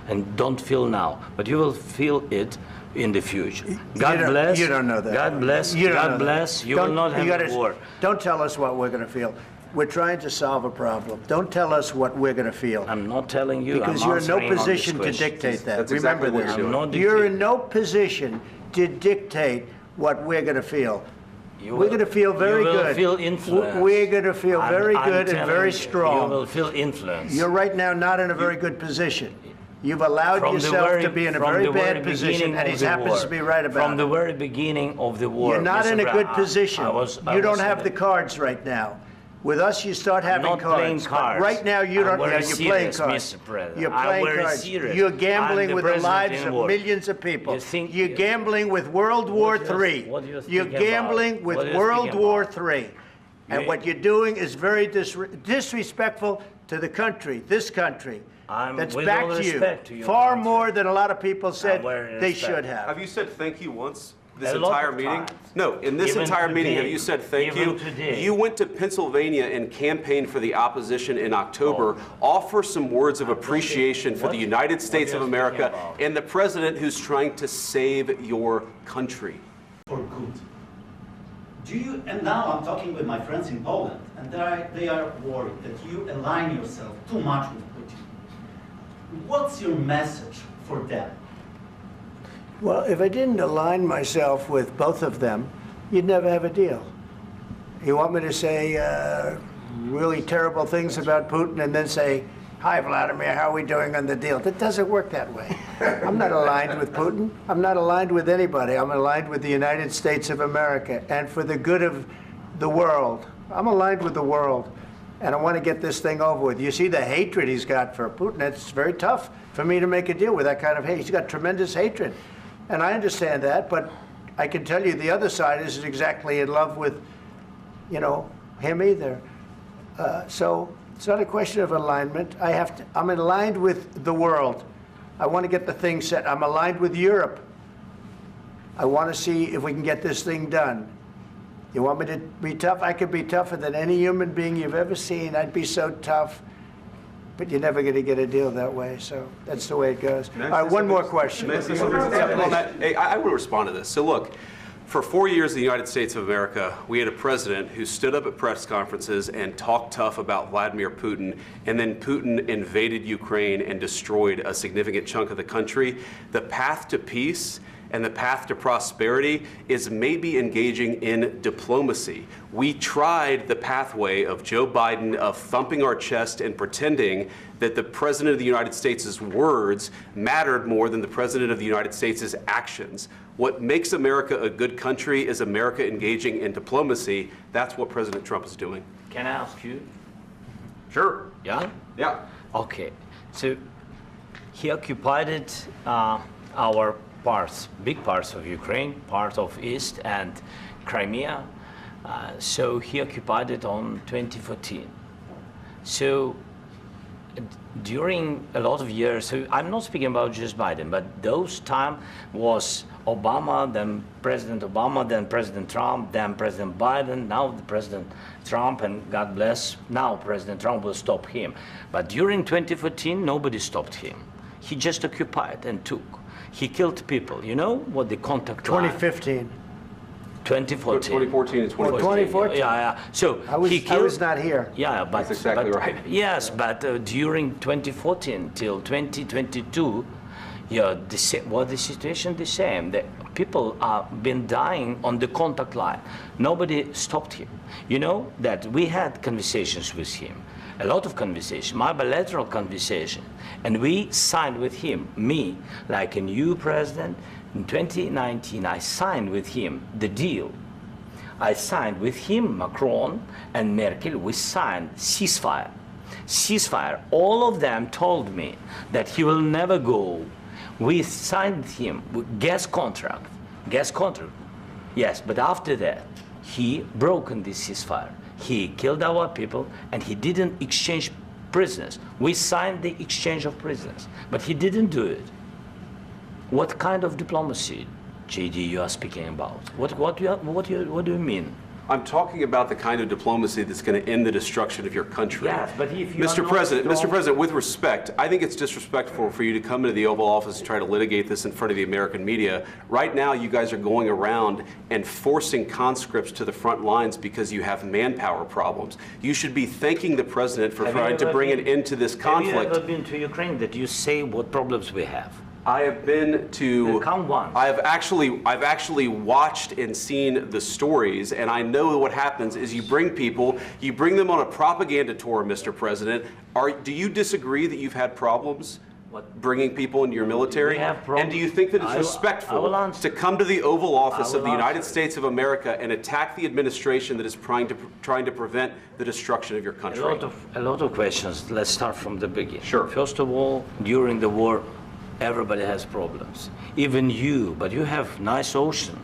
and don't feel now, but you will feel it in the future. God bless. You don't know that. God bless. God bless. You will not have a war. Don't tell us what we're going to feel. We're trying to solve a problem. Don't tell us what we're going to feel. I'm not telling you. Because you're in no position to dictate that. That's Remember exactly what this. You're in no position to dictate what we're going to feel. We're going to feel very good. You will feel influence. We're going to feel very good and very strong. You will feel influence. You're right now not in a very good position. You've allowed yourself to be in a very bad position, and he happens to be right about it. From the very beginning of the war. You're not in a good position. You don't have the cards right now. With us, you start having cards. But right now, you don't. You're playing cards. You're playing cards. You're gambling with the lives of millions of people. You're gambling with World War III. You're gambling with World War III. And what you're doing is very disrespectful to the country, this country. That's back to you. Far more than a lot of people said they should have. Have you said thank you once? This entire meeting? No, in this entire meeting, have you said thank you? You went to Pennsylvania and campaigned for the opposition in October. Offer some words of appreciation for the United States of America and the president who's trying to save your country. For good. And now I'm talking with my friends in Poland, and they are worried that you align yourself too much with Putin. What's your message for them? Well, if I didn't align myself with both of them, you'd never have a deal. You want me to say really terrible things about Putin and then say, "Hi, Vladimir, how are we doing on the deal?" That doesn't work that way. I'm not aligned with Putin. I'm not aligned with anybody. I'm aligned with the United States of America and for the good of the world. I'm aligned with the world, and I want to get this thing over with. You see the hatred he's got for Putin. It's very tough for me to make a deal with that kind of hate. He's got tremendous hatred. And I understand that, but I can tell you the other side isn't exactly in love with, him either. So it's not a question of alignment. I'm aligned with the world. I want to get the thing set. I'm aligned with Europe. I want to see if we can get this thing done. You want me to be tough? I could be tougher than any human being you've ever seen. I'd be so tough. But you're never going to get a deal that way, so that's the way it goes. All right, one more question. I will respond to this. So look, for 4 years in the United States of America, we had a president who stood up at press conferences and talked tough about Vladimir Putin, and then Putin invaded Ukraine and destroyed a significant chunk of the country. The path to peace and the path to prosperity is maybe engaging in diplomacy. We tried the pathway of Joe Biden of thumping our chest and pretending that the President of the United States' words mattered more than the President of the United States' actions. What makes America a good country is America engaging in diplomacy. That's what President Trump is doing. Can I ask you? Sure. Yeah? Yeah. Okay. So he occupied our parts, big parts of Ukraine, part of East and Crimea. So he occupied it on 2014. So during a lot of years, so I'm not speaking about just Biden, but those time was Obama, then President Obama, then President Trump, then President Biden, now the President Trump, and God bless, now President Trump will stop him. But during 2014, nobody stopped him. He just occupied and took. He killed people. You know what the contact 2015. 2014 2014. and 2014. 2014. Yeah. So I was not here. Yeah, but that's exactly right. Yes, but during 2014 till 2022, the situation the same. The people have been dying on the contact line. Nobody stopped him. You know that we had conversations with him. A lot of conversation, my bilateral conversation, and we signed with him, me, like a new president. In 2019, I signed with him the deal. I signed with him, Macron and Merkel, we signed ceasefire. Ceasefire, all of them told me that he will never go. We signed with him with gas contract, yes, but after that, he broken this ceasefire. He killed our people, and he didn't exchange prisoners. We signed the exchange of prisoners, but he didn't do it. What kind of diplomacy, JD, you are speaking about? What do you mean? I'm talking about the kind of diplomacy that's going to end the destruction of your country. Yes, but if you are Mr. not President, strong- Mr. President, with respect, I think it's disrespectful for you to come into the Oval Office and try to litigate this in front of the American media. Right now, you guys are going around and forcing conscripts to the front lines because you have manpower problems. You should be thanking the President for Have you trying to ever bring an been- end to this conflict. Have you ever been to Ukraine that you say what problems we have? I have been to. Come once. I've actually watched and seen the stories, and I know what happens is you bring them on a propaganda tour, Mr. President. Do you disagree that you've had problems bringing people into your military? We have problems. And do you think that it's I will respectful answer. to come to the Oval Office I of the will United answer. States of America and attack the administration that is trying to prevent the destruction of your country? A lot of questions. Let's start from the beginning. Sure. First of all, during the war, everybody has problems. Even you, but you have nice ocean.